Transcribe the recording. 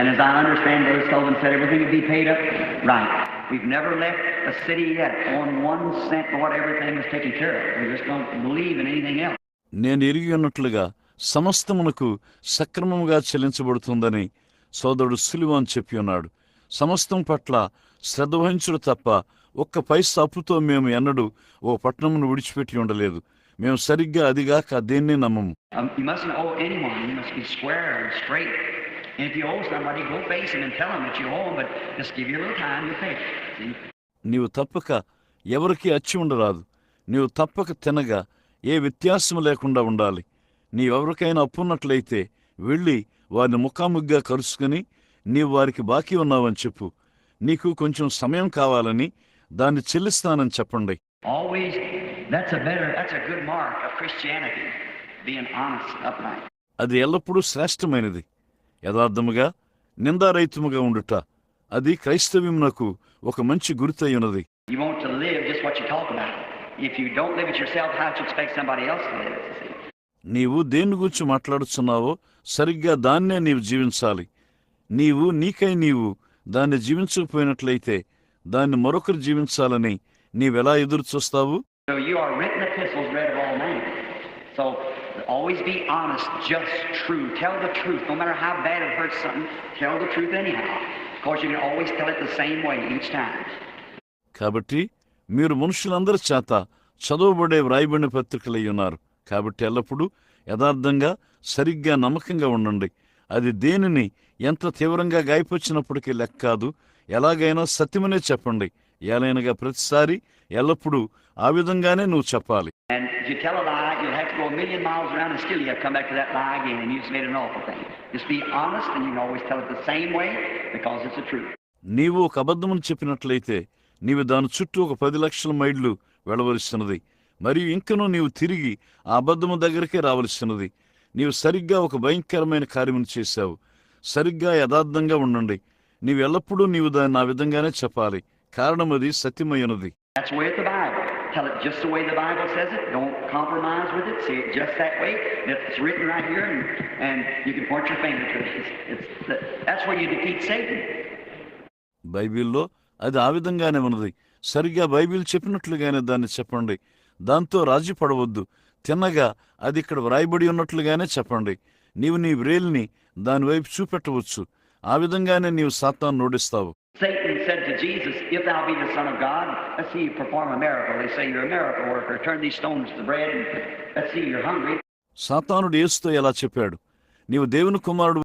And as I understand, Brother Sullivan said everything would be paid up right. We've never left a city yet on 1 cent or what everything was taken care of. We just don't believe in anything else. నేను ఎరిగి ఉన్నట్లుగా సమస్తమునకు సక్రమముగా చెల్లించబడుతుందని సోదరుడు Sullivan చెప్పి ఉన్నాడు. సమస్తం పట్ల శ్రద్ధ వహించుడు తప్ప ఒక్క పైసా అప్పుతో మేము ఎన్నడూ ఓ పట్టణమును విడిచిపెట్టి ఉండలేదు. మేము సరిగ్గా అదిగాక దేన్ని నమ్మము. You mustn't owe anyone. You must be square and straight. And if you owe somebody, go face them and tell them that you owe them, but just give you a little time to pay. See? నీవు తప్పక ఎవరికి అచ్చి ఉండరాదు. నీవు తప్పక తినగా ఏ వ్యత్యాసం లేకుండా ఉండాలి. నీవెవరికైనా అప్పున్నట్లయితే వెళ్ళి వారిని ముఖాముగ్గా కలుసుకుని నీవు వారికి బాకీ ఉన్నావని చెప్పు. నీకు కొంచెం సమయం కావాలని దాన్ని చెల్లిస్తానని చెప్పండి. Always, that's a good mark of Christianity, being honest, upright. అది ఎల్లప్పుడూ శ్రేష్టమైనది. యథార్థముగా నిందారహితముగా ఉండుట అది క్రైస్తవ్యమునకు ఒక మంచి గుర్తయి ఉన్నది. You want to live just what you talk about. If you don't live it yourself, how do you expect somebody else to live it? See? నీవు దేని గురించి మాట్లాడుతున్నావో సరిగ్గా దాన్నే నీవు జీవించాలి. నీవు నీకై నీవు దాన్ని జీవించకపోయినట్లయితే దాన్ని మరొకరు జీవించాలని నీవెలా ఎదురు చూస్తావు? So you are written epistles read of all men. So always be honest, just, true. Tell the truth. No matter how bad it hurts something, tell the truth anyhow. Of course, you can always tell it the same way each time. కాబట్టి మీరు మనుషులందరి చేత చదవబడే వ్రాయబడిన పత్రికలై ఉన్నారు. కాబట్టి ఎల్లప్పుడూ యథార్థంగా సరిగ్గా నమ్మకంగా ఉండండి. అది దేనిని ఎంత తీవ్రంగా గాయపరిచినప్పటికీ లెక్క కాదు. ఎలాగైనా సత్యమనే చెప్పండి. ఎలాగైనా ప్రతిసారి ఎల్లప్పుడూ ఆ విధంగానే నువ్వు చెప్పాలి. And if you tell a lie, you'll have to go 1,000,000 miles around and still you have to come back to that lie again, and you've made an awful thing. Just be honest, and you can always tell it the same way because it's the truth. నీవు ఒక అబద్ధమును చెప్పినట్లయితే నీవు దాని చుట్టూ ఒక 10,00,000 మైళ్ళు వెళ్ళవలసినది. మరియు ఇంకనూ నీవు తిరిగి ఆ అబద్ధము దగ్గరికే రావలసినది. నీవు సరిగ్గా ఒక భయంకరమైన కార్యమును చేశావు. సరిగ్గా యథార్థంగా ఉండండి. నీవు ఎల్లప్పుడూ నీవు దాన్ని ఆ విధంగానే చెప్పాలి. కారణం అది సత్యమైనది. That's the way it's the Bible. Tell it just the way the Bible says it. Don't compromise with it. Say it just that way. It's written right here, and you can point your finger to it. That's where you defeat Satan. బైబిల్లో అది ఆ విధంగానే ఉన్నది. సరిగ్గా Bible చెప్పినట్లుగానే దాన్ని చెప్పండి. దాంతో రాజీ పడవద్దు. తిన్నగా అది ఇక్కడ వ్రాయబడి ఉన్నట్లుగానే చెప్పండి. నీవు నీ వ్రేలిని దానివైపు చూపెట్టవచ్చు. ఆ విధంగానే నీవు సాతాను ఓడిస్తావు. Satan said to Jesus, if thou be the Son of God, let's see you perform a miracle. They say you're a miracle worker. Turn these stones to bread, and let's see you're hungry. సాతానుడు యేసుతో ఎలా చెప్పాడు, నీవు దేవుని కుమారుడు